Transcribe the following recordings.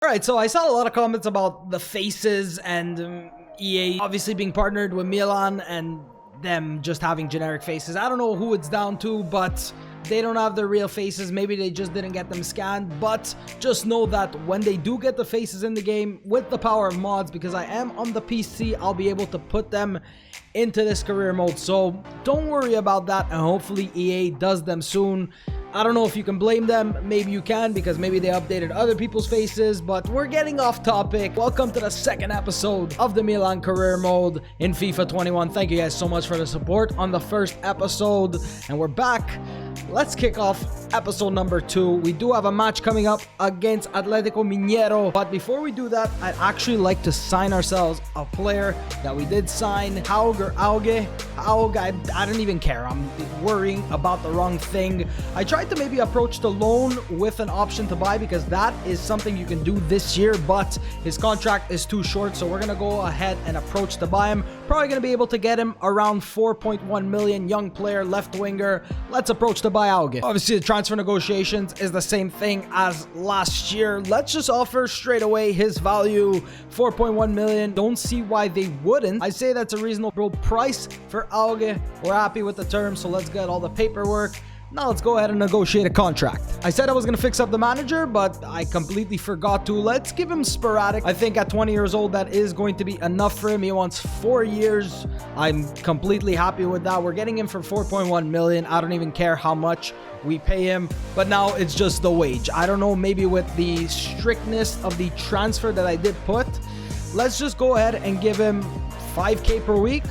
Alright, so I saw a lot of comments about the faces and EA obviously being partnered with Milan and them just having generic faces. I don't know who it's down to, but they don't have their real faces. Maybe they just didn't get them scanned, but just know that when they do get the faces in the game with the power of mods, because I am on the PC, I'll be able to put them into this career mode. So don't worry about that, and hopefully EA does them soon. I don't know if you can blame them. Maybe you can, because maybe they updated other people's faces, but we're getting off topic. Welcome to the second episode of the Milan career mode in FIFA 21. Thank you guys so much for the support on the first episode, and we're back. Let's kick off episode number 2. We do have a match coming up against Atletico Mineiro, but before we do that, I'd actually like to sign ourselves a player that we did sign, Hauge or Hauge. I don't even care. I'm worrying about the wrong thing. I tried to maybe approach the loan with an option to buy, because that is something you can do this year, but his contract is too short, so we're gonna go ahead and approach to buy him. Probably gonna be able to get him around 4.1 million, young player, left winger. Let's approach to buy Hauge. Obviously the transfer negotiations is the same thing as last year. Let's just offer straight away his value, 4.1 million. Don't see why they wouldn't. I say that's a reasonable price for Hauge. We're happy with the terms, so let's get all the paperwork. Now let's go ahead and negotiate a contract. I said I was going to fix up the manager, but I completely forgot to. Let's give him sporadic. I think at 20 years old, that is going to be enough for him. He wants 4 years. I'm completely happy with that. We're getting him for 4.1 million. I don't even care how much we pay him, but now it's just the wage. I don't know, maybe with the strictness of the transfer that I did put, let's just go ahead and give him 5K per week.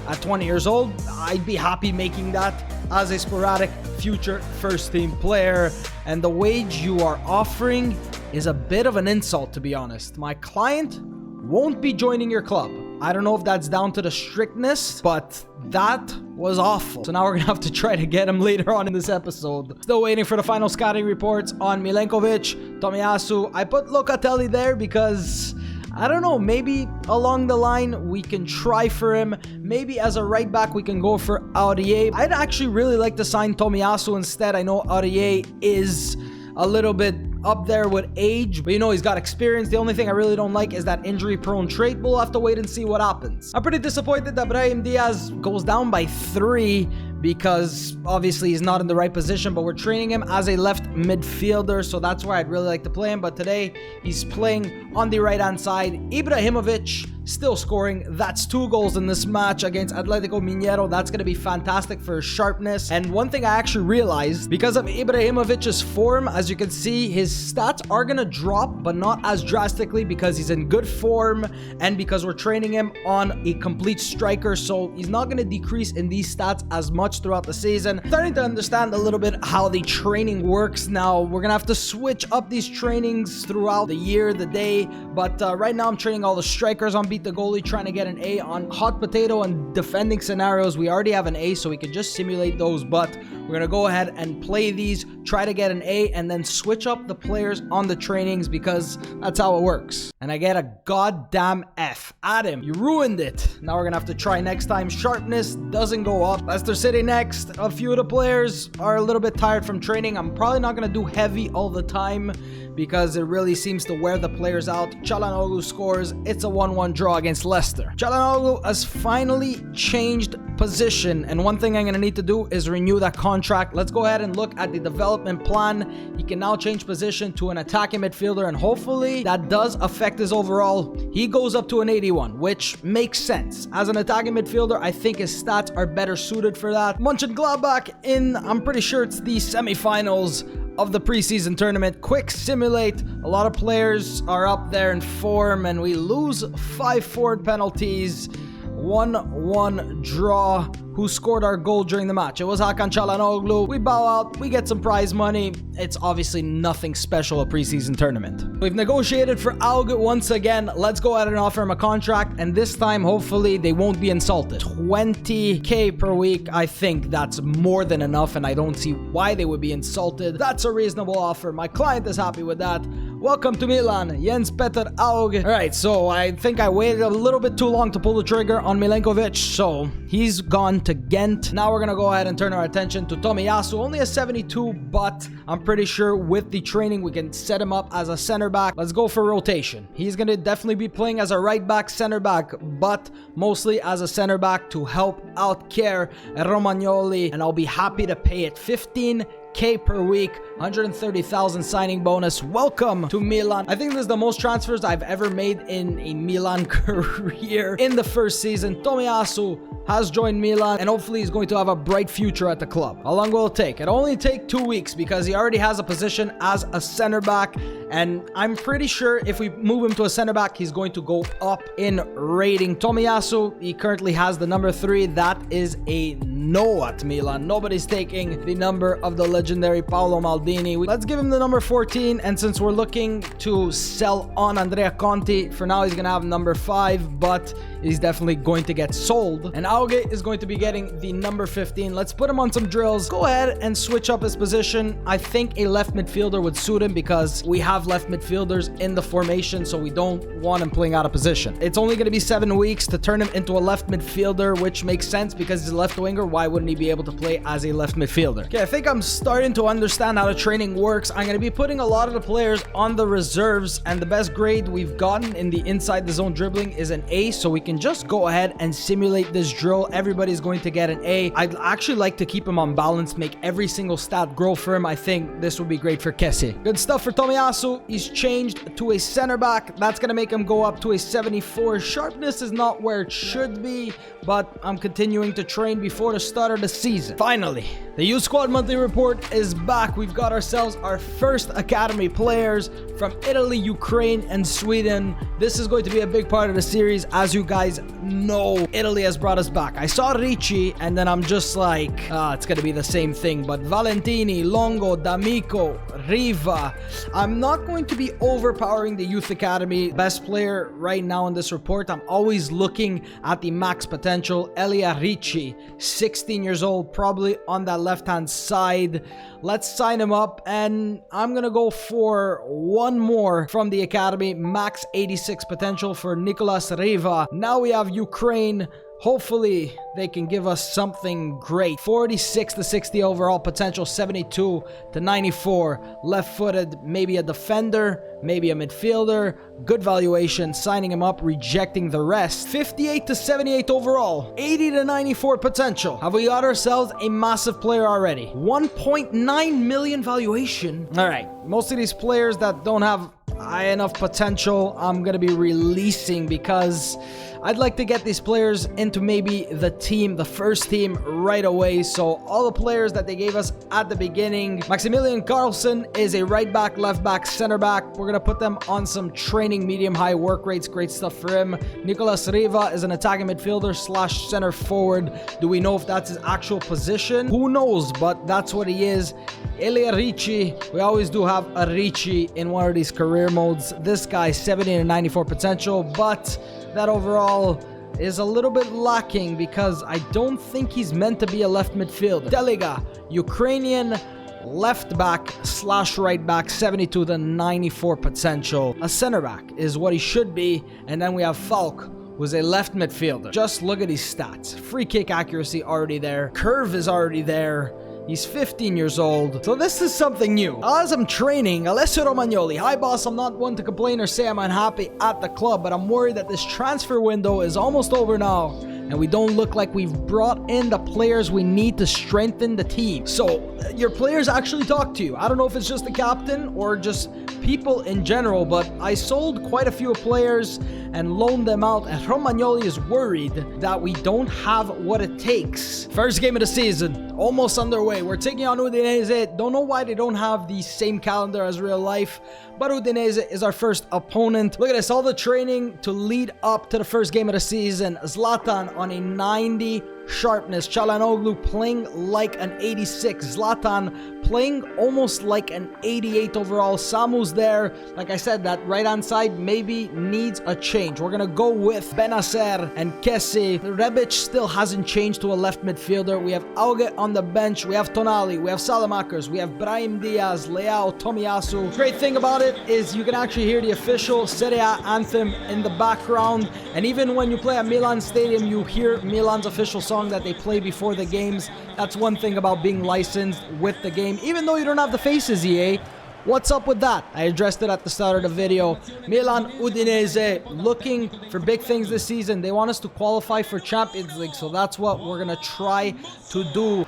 At 20 years old, I'd be happy making that as a sporadic future first team player. And the wage you are offering is a bit of an insult, to be honest. My client won't be joining your club. I don't know if that's down to the strictness, but that was awful. So now we're gonna have to try to get him later on in this episode. Still waiting for the final scouting reports on Milenkovic, Tomiyasu. I put Locatelli there because I don't know, maybe along the line we can try for him. Maybe as a right back we can go for Aurier. I'd actually really like to sign Tomiyasu instead. I know Aurier is a little bit up there with age, but you know, he's got experience. The only thing I really don't like is that injury prone trait. We'll have to wait and see what happens. I'm pretty disappointed that Brahim Diaz goes down by 3, because obviously he's not in the right position, but we're training him as a left midfielder, so that's where I'd really like to play him. But today he's playing on the right hand side. Ibrahimovic still scoring. That's 2 goals in this match against Atletico Mineiro. That's going to be fantastic for his sharpness. And one thing I actually realized, because of Ibrahimovic's form, as you can see, his stats are going to drop, but not as drastically, because he's in good form and because we're training him on a complete striker, so he's not going to decrease in these stats as much throughout the season. Starting to understand a little bit how the training works now. We're gonna have to switch up these trainings throughout the year, the day, but right now I'm training all the strikers on Beat the Goalie, trying to get an A. On Hot Potato and defending scenarios, we already have an A, so we can just simulate those, but we're gonna go ahead and play these, try to get an A, and then switch up the players on the trainings, because that's how it works. And I get a goddamn F. Adam, you ruined it. Now we're gonna have to try next time. Sharpness doesn't go up. Leicester City next. A few of the players are a little bit tired from training. I'm probably not gonna do heavy all the time, because it really seems to wear the players out. Çalhanoğlu scores. It's a 1-1 draw against Leicester. Çalhanoğlu has finally changed position, and one thing I'm going to need to do is renew that contract. Let's go ahead and look at the development plan. He can now change position to an attacking midfielder, and hopefully that does affect his overall. He goes up to an 81, which makes sense. As an attacking midfielder, I think his stats are better suited for that. Mönchengladbach in, I'm pretty sure it's the semifinals of the preseason tournament. Quick simulate. A lot of players are up there in form, and we lose 5 forward penalties. 1-1 draw. Who scored our goal during the match? It was Hakan Çalhanoğlu. We bow out. We get some prize money. It's obviously nothing special, a preseason tournament. We've negotiated for Hauge once again. Let's go ahead and offer him a contract, and this time hopefully they won't be insulted. 20K per week. I think that's more than enough, and I don't see why they would be insulted. That's a reasonable offer. My client is happy with that. welcome to Milan, Jens Peter Hauge. Alright, so I think I waited a little bit too long to pull the trigger on Milenkovic, so he's gone to Ghent. Now we're gonna go ahead and turn our attention to Tomiyasu, only a 72, but I'm pretty sure with the training we can set him up as a center back. Let's go for rotation. He's gonna definitely be playing as a right back, center back, but mostly as a center back to help out Kier and Romagnoli, and I'll be happy to pay it 15K per week, 130,000 signing bonus. Welcome to Milan. I think this is the most transfers I've ever made in a Milan career. In the first season, Tomiyasu has joined Milan, and hopefully he's going to have a bright future at the club. How long will it take? It'll only take 2 weeks because he already has a position as a center back, and I'm pretty sure if we move him to a center back, he's going to go up in rating. Tomiyasu, he currently has the number 3. That is a no at Milan. Nobody's taking the number of the legendary Paolo Maldini. Let's give him the number 14, and since we're looking to sell on Andrea Conti, for now he's gonna have number 5, but he's definitely going to get sold. And Hauge is going to be getting the number 15. Let's put him on some drills. Go ahead and switch up his position. I think a left midfielder would suit him because we have left midfielders in the formation, so we don't want him playing out of position. It's only going to be 7 weeks to turn him into a left midfielder, which makes sense because he's a left winger. Why wouldn't he be able to play as a left midfielder? Okay, I think I'm starting to understand how the training works. I'm going to be putting a lot of the players on the reserves, and the best grade we've gotten in the inside the zone dribbling is an A, so we can just go ahead and simulate this drill. Everybody's going to get an A. I'd actually like to keep him on balance, make every single stat grow for him. I think this would be great for Kessie. Good stuff for Tomiyasu. He's changed to a center back. That's going to make him go up to a 74. Sharpness is not where it should be, but I'm continuing to train before the start of the season. Finally, the Youth Squad monthly report is back. We've got ourselves our first academy players from Italy, Ukraine, and Sweden. This is going to be a big part of the series. As you guys know, Italy has brought us back. I saw Ricci, and then I'm just like, it's going to be the same thing. But Valentini, Longo, D'Amico, Riva. I'm not going to be overpowering the Youth Academy. Best player right now in this report, I'm always looking at the max potential. Elia Ricci, 16 years old, probably on that left-hand side. Let's sign him up, and I'm gonna go for one more from the academy. Max 86 potential for Nicolas Riva. Now we have Ukraine. Hopefully they can give us something great. 46 to 60 overall potential, 72 to 94. Left-footed, maybe a defender, maybe a midfielder. Good valuation, signing him up, rejecting the rest. 58 to 78 overall, 80 to 94 potential. Have we got ourselves a massive player already? 1.9 million valuation. All right, most of these players that don't have high enough potential, I'm gonna be releasing because I'd like to get these players into maybe the team, the first team right away. So all the players that they gave us at the beginning. Maximilian Carlsen is a right back, left back, center back. We're gonna put them on some training, medium high work rates. Great stuff for him. Nicolas Riva is an attacking midfielder / center forward. Do we know if that's his actual position? Who knows, but that's what he is. Elia Ricci, we always do have a Ricci in one of these career modes. This guy, 70 to 94 potential, but that overall is a little bit lacking because I don't think he's meant to be a left midfielder. Deliga, Ukrainian left back / right back, 72 to 94 potential. A center back is what he should be. And then we have Falk, who's a left midfielder. Just look at his stats. Free kick accuracy already there. Curve is already there. He's 15 years old. So this is something new. As I'm training, Alessio Romagnoli. Hi boss, I'm not one to complain or say I'm unhappy at the club, but I'm worried that this transfer window is almost over now, and we don't look like we've brought in the players we need to strengthen the team. So your players actually talk to you. I don't know if it's just the captain or just people in general, but I sold quite a few players and loaned them out, and Romagnoli is worried that we don't have what it takes. First game of the season, almost underway. We're taking on Udinese. Don't know why they don't have the same calendar as real life, but Udinese is our first opponent. Look at this, all the training to lead up to the first game of the season. Zlatan on a 90 sharpness. Çalhanoğlu playing like an 86. Zlatan playing almost like an 88 overall. Samu's there. Like I said, that right-hand side maybe needs a change. We're going to go with Benacer and Kessie. Rebic still hasn't changed to a left midfielder. We have Hauge on the bench. We have Tonali. We have Salamakers. We have Brahim Diaz, Leao, Tomiyasu. Great thing about it is you can actually hear the official Serie A anthem in the background. And even when you play at Milan Stadium, you hear Milan's official song that they play before the games. That's one thing about being licensed with the game. Even though you don't have the faces, EA. What's up with that? I addressed it at the start of the video. Milan, Udinese, looking for big things this season. They want us to qualify for Champions League, so that's what we're going to try to do.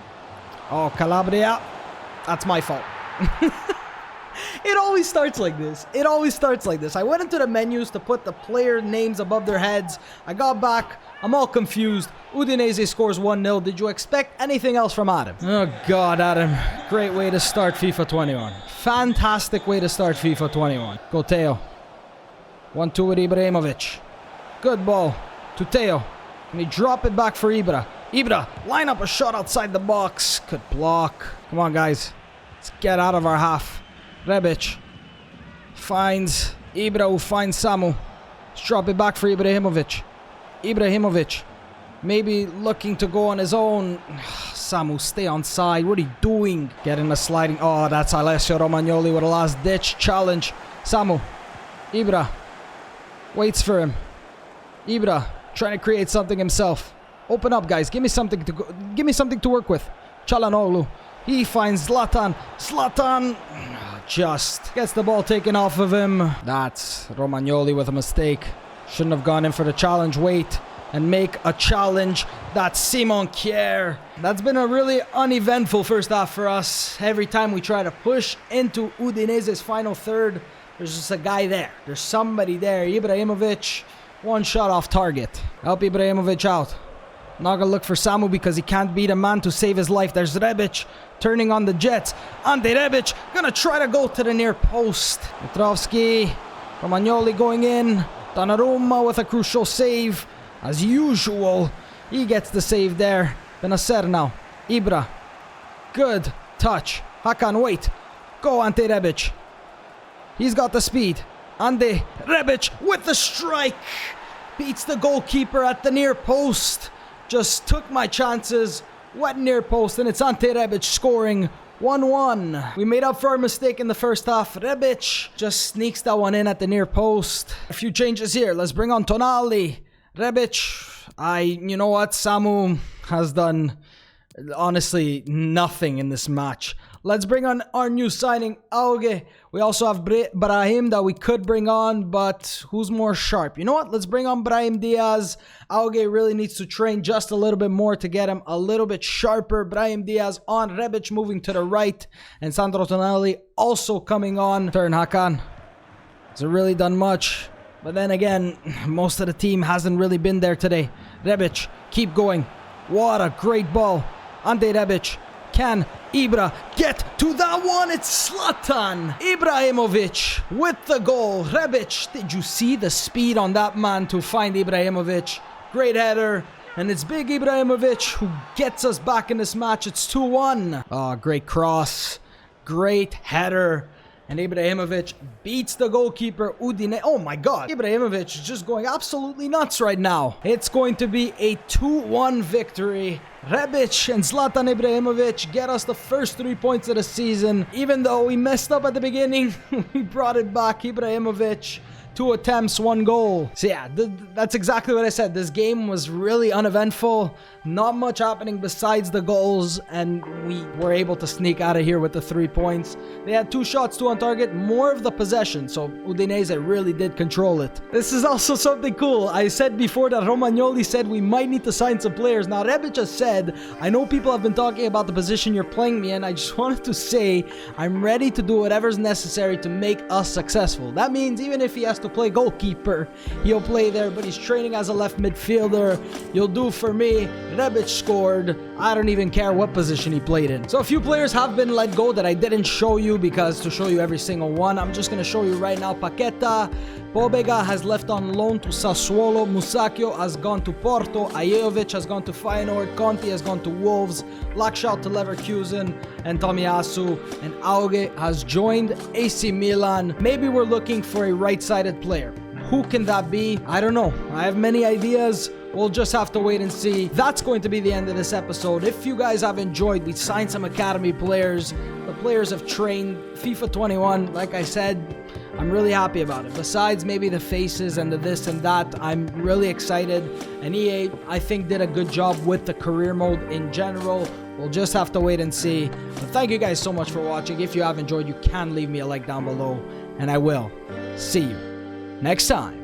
Oh, Calabria. That's my fault. It always starts like this. It always starts like this. I went into the menus to put the player names above their heads. I got back. I'm all confused. Udinese scores 1-0. Did you expect anything else from Adam? Oh, God, Adam. Great way to start FIFA 21. Fantastic way to start FIFA 21. Go Teo. 1-2 with Ibrahimovic. Good ball to Teo. Can he drop it back for Ibra? Ibra, line up a shot outside the box. Good block. Come on, guys. Let's get out of our half. Rebic finds Ibra, who finds Samu. Let's drop it back for Ibrahimovic. Ibrahimovic maybe looking to go on his own. Samu, stay on side. What are you doing? Getting a sliding. Oh, that's Alessio Romagnoli with a last-ditch challenge. Samu. Ibra waits for him. Ibra trying to create something himself. Open up, guys. Give me something to work with. Çalhanoğlu. He finds Zlatan. Zlatan just gets the ball taken off of him. That's Romagnoli with a mistake. Shouldn't have gone in for the challenge. Wait and make a challenge. That's Simon Kjær. That's been a really uneventful first half for us. Every time we try to push into Udinese's final third, there's just a guy there. There's somebody there. Ibrahimovic, one shot off target. Help Ibrahimovic out. Not gonna look for Samu because he can't beat a man to save his life. There's Rebic turning on the Jets. Ante Rebic gonna try to go to the near post. Petrovski, Romagnoli going in. Donnarumma with a crucial save. As usual, he gets the save there. Benacer now. Ibra. Good touch. Hakan, wait. Go Ante Rebic. He's got the speed. Ante Rebic with the strike. Beats the goalkeeper at the near post. Just took my chances. Wet near post, and it's Ante Rebic scoring 1-1. We made up for our mistake in the first half. Rebic just sneaks that one in at the near post. A few changes here. Let's bring on Tonali. Rebic. You know what? Samu has done, honestly, nothing in this match. Let's bring on our new signing, Hauge. We also have Brahim that we could bring on, but who's more sharp? You know what? Let's bring on Brahim Diaz. Hauge really needs to train just a little bit more to get him a little bit sharper. Brahim Diaz on, Rebic moving to the right, and Sandro Tonali also coming on. Turn Hakan. Hasn't really done much, but then again, most of the team hasn't really been there today. Rebic, keep going. What a great ball. Ante Rebic. Can Ibra get to that one? It's Zlatan Ibrahimovic with the goal. Rebic, did you see the speed on that man to find Ibrahimovic? Great header. And it's big Ibrahimovic who gets us back in this match. It's 2-1. Oh, great cross. Great header. And Ibrahimovic beats the goalkeeper, Udine. Oh my God. Ibrahimovic is just going absolutely nuts right now. It's going to be a 2-1 victory. Rebic and Zlatan Ibrahimovic get us the first 3 points of the season. Even though we messed up at the beginning, we brought it back. Ibrahimovic, 2 attempts, 1 goal. So yeah, that's exactly what I said. This game was really uneventful. Not much happening besides the goals, and we were able to sneak out of here with the 3 points. They had 2 shots, 2 on target, more of the possession, so Udinese really did control it. This is also something cool. I said before that Romagnoli said we might need to sign some players. Now Rebic just said, I know people have been talking about the position you're playing me in. I just wanted to say I'm ready to do whatever's necessary to make us successful. That means even if he has to play goalkeeper, he'll play there, but he's training as a left midfielder. You'll do for me. Rebic scored. I don't even care what position he played in. So a few players have been let go that I didn't show you, because to show you every single one, I'm just going to show you right now. Paqueta, Pobega has left on loan to Sassuolo, Musacchio has gone to Porto, Ajejovic has gone to Feyenoord, Conti has gone to Wolves, Lakshout to Leverkusen, and Tomiyasu and Hauge has joined AC Milan. Maybe we're looking for a right-sided player. Who can that be? I don't know. I have many ideas. We'll just have to wait and see. That's going to be the end of this episode. If you guys have enjoyed, we signed some academy players. The players have trained. FIFA 21, like I said, I'm really happy about it. Besides maybe the faces and the this and that, I'm really excited. And EA, I think, did a good job with the career mode in general. We'll just have to wait and see. But thank you guys so much for watching. If you have enjoyed, you can leave me a like down below. And I will see you next time.